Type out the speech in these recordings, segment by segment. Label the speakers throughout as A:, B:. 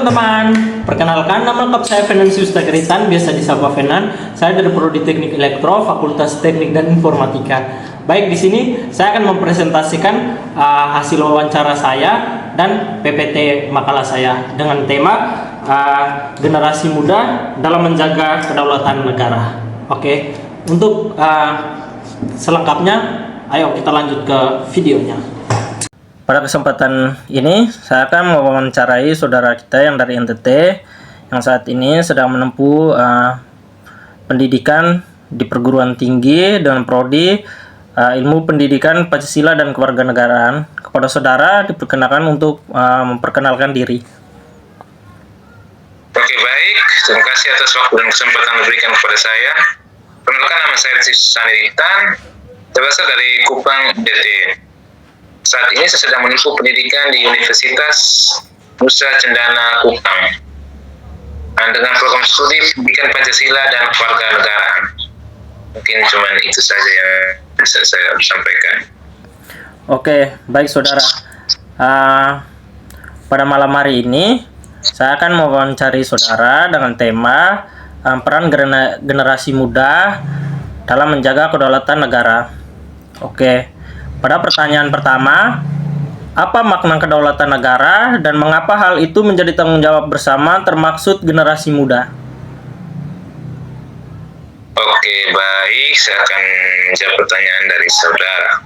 A: teman-teman, perkenalkan nama lengkap saya Venansius Tageritan, biasa disapa Venan. Saya dari Prodi Teknik Elektro, Fakultas Teknik dan Informatika. Baik, di sini saya akan mempresentasikan hasil wawancara saya dan PPT makalah saya dengan tema generasi muda dalam menjaga kedaulatan negara. Oke, untuk selengkapnya, ayo kita lanjut ke videonya. Pada kesempatan ini, saya akan mewawancarai saudara kita yang dari NTT yang saat ini sedang menempuh pendidikan di perguruan tinggi dengan prodi Ilmu Pendidikan Pancasila dan Kewarganegaraan. Kepada saudara diperkenakan untuk memperkenalkan diri.
B: Oke, baik. Terima kasih atas waktu dan kesempatan yang diberikan kepada saya. Perkenalkan, nama saya Saniritan, berasal dari Kupang, DT. Saat ini saya sedang menempuh pendidikan di Universitas Nusa Cendana Kupang dengan program studi Pendidikan Pancasila dan Kewarganegaraan. Mungkin cuma itu saja yang bisa saya sampaikan.
A: Oke, baik saudara. Pada malam hari ini saya akan mewawancari saudara dengan tema peran generasi muda dalam menjaga kedaulatan negara. Oke. Pada pertanyaan pertama, apa makna kedaulatan negara dan mengapa hal itu menjadi tanggung jawab bersama termaksud generasi muda?
B: Oke, baik. Saya akan menjawab pertanyaan dari saudara.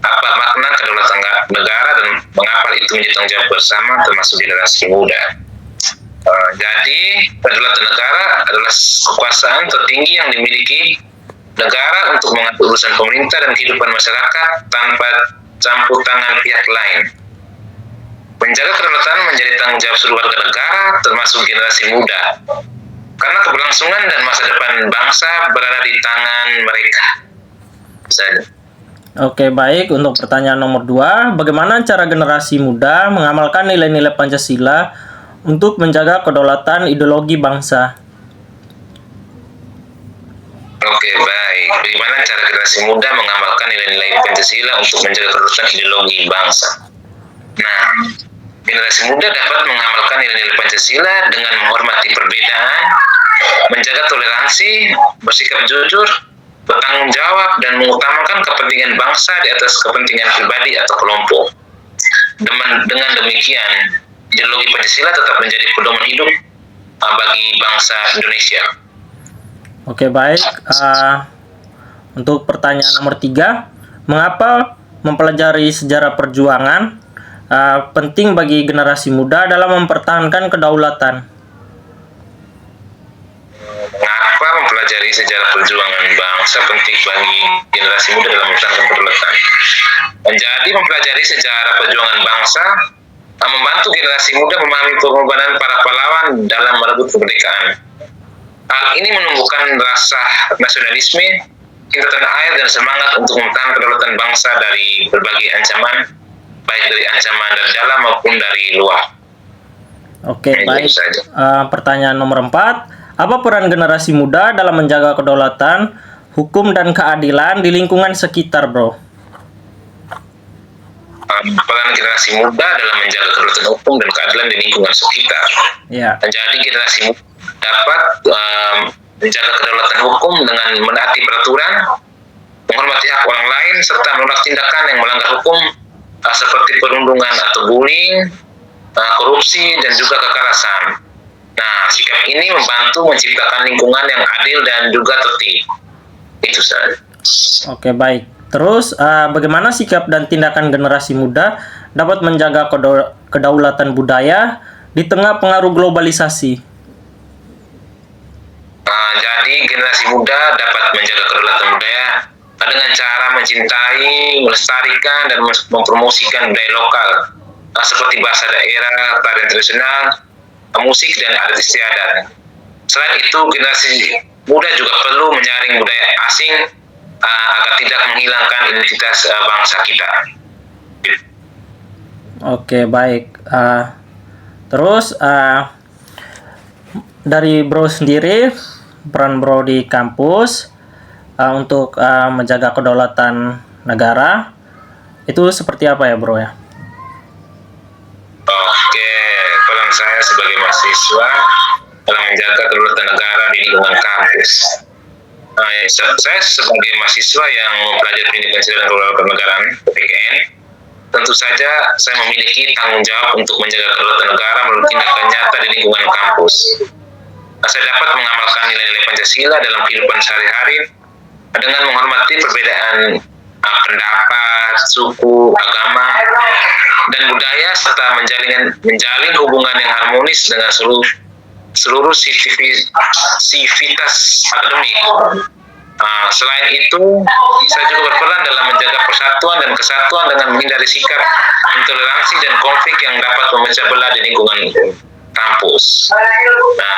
B: Apa makna kedaulatan negara dan mengapa itu menjadi tanggung jawab bersama termasuk generasi muda? Jadi, kedaulatan negara adalah kekuasaan tertinggi yang dimiliki negara untuk mengatur urusan pemerintah dan kehidupan masyarakat tanpa campur tangan pihak lain. Menjaga kedaulatan menjadi tanggung jawab seluruh warga negara, termasuk generasi muda, karena keberlangsungan dan masa depan bangsa berada di tangan mereka.
A: Oke, baik. Untuk pertanyaan nomor 2, bagaimana cara generasi muda mengamalkan nilai-nilai Pancasila untuk menjaga kedaulatan ideologi bangsa?
B: Oke, baik. Bagaimana cara generasi muda mengamalkan nilai-nilai Pancasila untuk menjaga kedaulatan ideologi bangsa? Nah, generasi muda dapat mengamalkan nilai-nilai Pancasila dengan menghormati perbedaan, menjaga toleransi, bersikap jujur, bertanggung jawab, dan mengutamakan kepentingan bangsa di atas kepentingan pribadi atau kelompok. Dengan demikian, ideologi Pancasila tetap menjadi pedoman hidup bagi bangsa Indonesia.
A: Oke, baik. Untuk pertanyaan nomor 3, mengapa mempelajari sejarah perjuangan penting bagi generasi muda dalam mempertahankan kedaulatan?
B: Mengapa mempelajari sejarah perjuangan bangsa penting bagi generasi muda dalam mempertahankan kedaulatan? Menjadi mempelajari sejarah perjuangan bangsa membantu generasi muda memahami pengorbanan para pahlawan dalam merebut kemerdekaan. Hal ini menumbuhkan rasa nasionalisme, cinta tanah air, dan semangat untuk mempertahankan kedaulatan bangsa dari berbagai ancaman, baik dari ancaman dari dalam maupun dari luar.
A: Oke, baik. Pertanyaan nomor 4, apa peran generasi muda dalam menjaga kedaulatan, hukum, dan keadilan di lingkungan sekitar, bro?
B: Peran generasi muda dalam menjaga kedaulatan hukum dan keadilan di lingkungan sekitar.
A: Ya.
B: Jadi generasi muda dapat menjaga kedaulatan hukum dengan menaati peraturan, menghormati hak orang lain, serta menolak tindakan yang melanggar hukum seperti perundungan atau bullying, korupsi, dan juga kekerasan. Nah, sikap ini membantu menciptakan lingkungan yang adil dan juga tertib. Itu saja.
A: Oke, baik. Terus, bagaimana sikap dan tindakan generasi muda dapat menjaga kedaulatan budaya di tengah pengaruh globalisasi?
B: Jadi generasi muda dapat menjaga kedaulatan budaya dengan cara mencintai, melestarikan, dan mempromosikan budaya lokal seperti bahasa daerah, tarian tradisional, musik, dan adat istiadat. Selain itu, generasi muda juga perlu menyaring budaya asing agar tidak menghilangkan identitas bangsa kita.
A: Oke, baik. Terus dari bro sendiri, peran bro di kampus untuk menjaga kedaulatan negara itu seperti apa ya, bro ya?
B: Oke, peran saya sebagai mahasiswa dalam menjaga kedaulatan negara di lingkungan kampus. Saya sebagai mahasiswa yang mempelajari pendidikan sipil dan kedaulatan negaraan (PKN), tentu saja saya memiliki tanggung jawab untuk menjaga kedaulatan negara melalui tindakan nyata di lingkungan kampus. Saya dapat mengamalkan nilai-nilai Pancasila dalam kehidupan sehari-hari dengan menghormati perbedaan pendapat, suku, agama, dan budaya, serta menjalin hubungan yang harmonis dengan seluruh sivitas akademik. Selain itu, saya juga berperan dalam menjaga persatuan dan kesatuan dengan menghindari sikap intoleransi dan konflik yang dapat memecah belah di lingkungan kampus.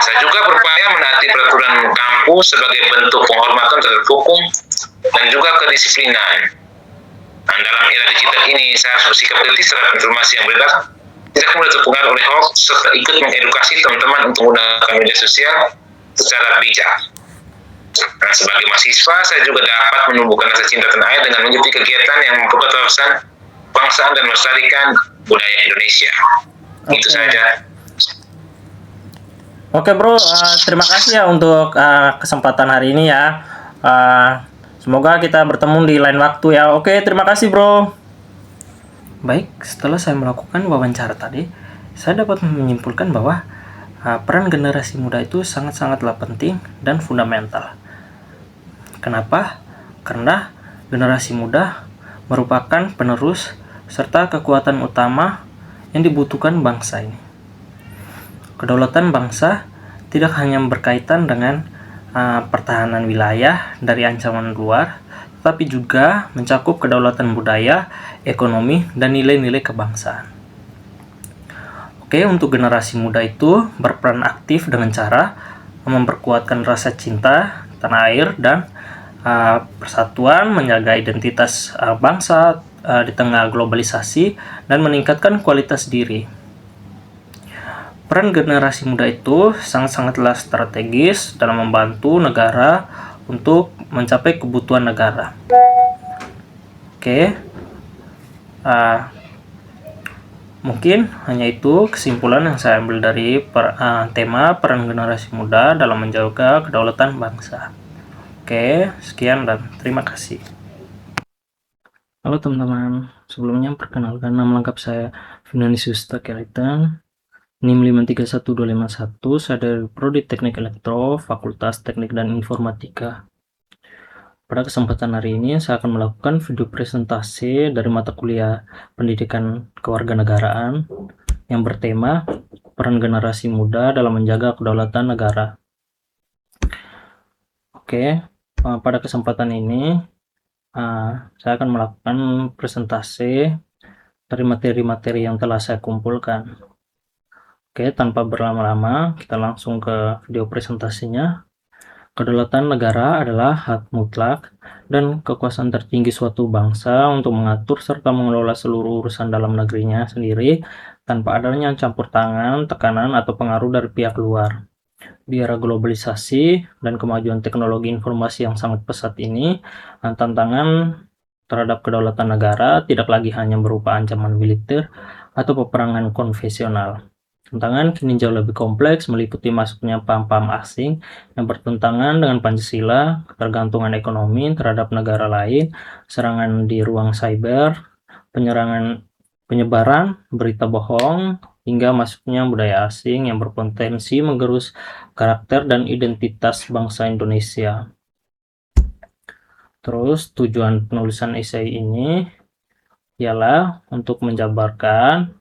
B: Saya juga berupaya menaati peraturan kampus sebagai bentuk penghormatan terhadap hukum dan juga kedisiplinan. Dalam era digital ini, saya harus bersikap kritis terhadap informasi yang beredar, tidak mudah terpengaruh oleh hoax, serta ikut mengedukasi teman-teman untuk menggunakan media sosial secara bijak. Sebagai mahasiswa, saya juga dapat menumbuhkan rasa cinta tanah air dengan mengikuti kegiatan yang memperkuat wawasan kebangsaan dan melestarikan budaya Indonesia. Itu saja.
A: Oke bro, terima kasih ya untuk kesempatan hari ini ya. Semoga kita bertemu di lain waktu ya. Oke, terima kasih bro. Baik, setelah saya melakukan wawancara tadi, saya dapat menyimpulkan bahwa peran generasi muda itu sangat-sangatlah penting dan fundamental. Kenapa? Karena generasi muda merupakan penerus serta kekuatan utama yang dibutuhkan bangsa ini. Kedaulatan bangsa tidak hanya berkaitan dengan pertahanan wilayah dari ancaman luar, tetapi juga mencakup kedaulatan budaya, ekonomi, dan nilai-nilai kebangsaan. Oke, untuk generasi muda itu berperan aktif dengan cara memperkuatkan rasa cinta tanah air dan persatuan, menjaga identitas bangsa di tengah globalisasi, dan meningkatkan kualitas diri. Peran generasi muda itu sangat-sangatlah strategis dalam membantu negara untuk mencapai kebutuhan negara. Oke, mungkin hanya itu kesimpulan yang saya ambil dari tema peran generasi muda dalam menjaga kedaulatan bangsa. Oke, sekian dan terima kasih. Halo teman-teman, sebelumnya perkenalkan nama lengkap saya Finanius Yustakeritan, NIM 5315251, saya dari Prodi Teknik Elektro, Fakultas Teknik dan Informatika. Pada kesempatan hari ini, saya akan melakukan video presentasi dari mata kuliah Pendidikan Kewarganegaraan yang bertema Peran Generasi Muda dalam Menjaga Kedaulatan Negara. Oke, pada kesempatan ini, saya akan melakukan presentasi dari materi-materi yang telah saya kumpulkan. Oke, tanpa berlama-lama, kita langsung ke video presentasinya. Kedaulatan negara adalah hak mutlak dan kekuasaan tertinggi suatu bangsa untuk mengatur serta mengelola seluruh urusan dalam negerinya sendiri tanpa adanya campur tangan, tekanan, atau pengaruh dari pihak luar. Di era globalisasi dan kemajuan teknologi informasi yang sangat pesat ini, tantangan terhadap kedaulatan negara tidak lagi hanya berupa ancaman militer atau peperangan konvensional. Tantangan kini jauh lebih kompleks, meliputi masuknya paham-paham asing yang bertentangan dengan Pancasila, ketergantungan ekonomi terhadap negara lain, serangan di ruang cyber, penyebaran berita bohong, hingga masuknya budaya asing yang berpotensi menggerus karakter dan identitas bangsa Indonesia. Terus tujuan penulisan esai ini ialah untuk menjabarkan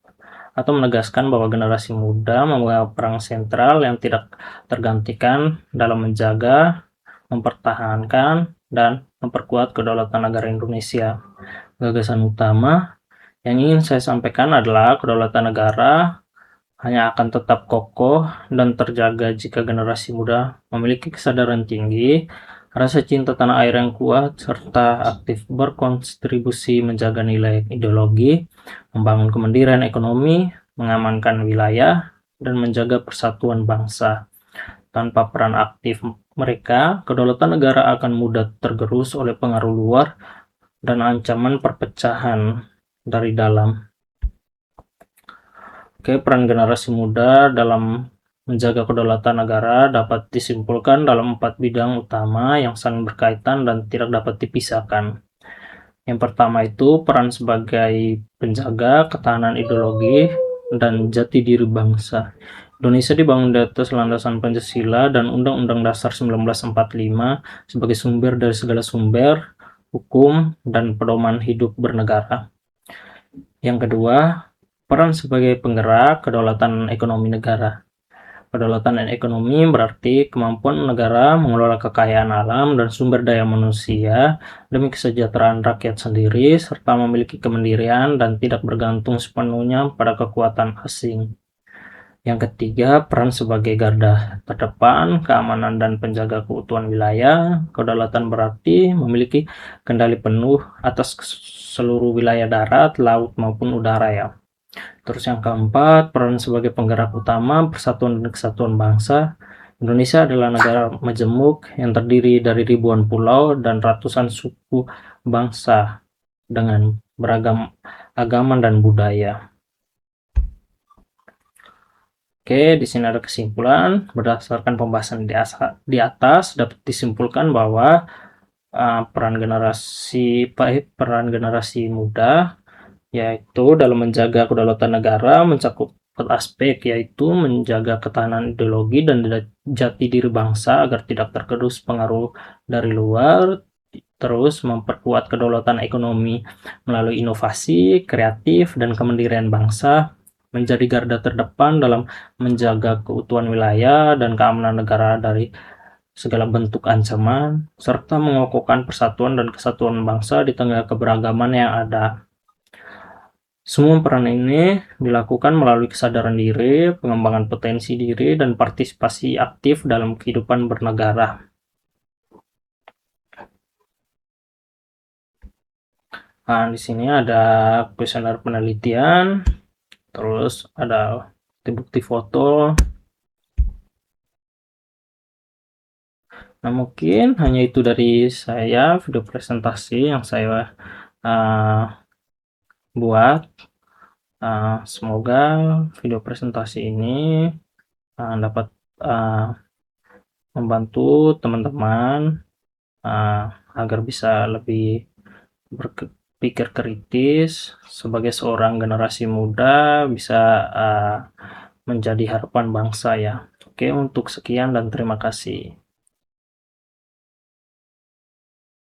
A: atau menegaskan bahwa generasi muda memegang peran sentral yang tidak tergantikan dalam menjaga, mempertahankan, dan memperkuat kedaulatan negara Indonesia. Gagasan utama yang ingin saya sampaikan adalah kedaulatan negara hanya akan tetap kokoh dan terjaga jika generasi muda memiliki kesadaran tinggi, rasa cinta tanah air yang kuat, serta aktif berkontribusi menjaga nilai ideologi, membangun kemandirian ekonomi, mengamankan wilayah, dan menjaga persatuan bangsa. Tanpa peran aktif mereka, kedaulatan negara akan mudah tergerus oleh pengaruh luar dan ancaman perpecahan dari dalam. Oke, peran generasi muda dalam menjaga kedaulatan negara dapat disimpulkan dalam 4 bidang utama yang saling berkaitan dan tidak dapat dipisahkan. Yang pertama itu peran sebagai penjaga ketahanan ideologi dan jati diri bangsa. Indonesia dibangun di atas landasan Pancasila dan Undang-Undang Dasar 1945 sebagai sumber dari segala sumber, hukum, dan pedoman hidup bernegara. Yang kedua, peran sebagai penggerak kedaulatan ekonomi negara. Kedaulatan ekonomi berarti kemampuan negara mengelola kekayaan alam dan sumber daya manusia demi kesejahteraan rakyat sendiri, serta memiliki kemandirian dan tidak bergantung sepenuhnya pada kekuatan asing. Yang ketiga, peran sebagai garda terdepan, keamanan dan penjaga keutuhan wilayah. Kedaulatan berarti memiliki kendali penuh atas seluruh wilayah darat, laut maupun udara ya. Terus yang keempat, peran sebagai penggerak utama persatuan dan kesatuan bangsa. Indonesia adalah negara majemuk yang terdiri dari ribuan pulau dan ratusan suku bangsa dengan beragam agama dan budaya. Oke, di sini ada kesimpulan. Berdasarkan pembahasan di atas dapat disimpulkan bahwa peran generasi muda yaitu dalam menjaga kedaulatan negara mencakup aspek yaitu menjaga ketahanan ideologi dan jati diri bangsa agar tidak tergerus pengaruh dari luar, terus memperkuat kedaulatan ekonomi melalui inovasi, kreatif, dan kemandirian bangsa, menjadi garda terdepan dalam menjaga keutuhan wilayah dan keamanan negara dari segala bentuk ancaman, serta mengokohkan persatuan dan kesatuan bangsa di tengah keberagaman yang ada. Semua peran ini dilakukan melalui kesadaran diri, pengembangan potensi diri, dan partisipasi aktif dalam kehidupan bernegara. Nah, di sini ada kuesioner penelitian, terus ada bukti foto. Nah, mungkin hanya itu dari saya, video presentasi yang saya buat. Semoga video presentasi ini dapat membantu teman-teman agar bisa lebih berpikir kritis sebagai seorang generasi muda, bisa menjadi harapan bangsa ya. Oke, untuk sekian dan terima kasih.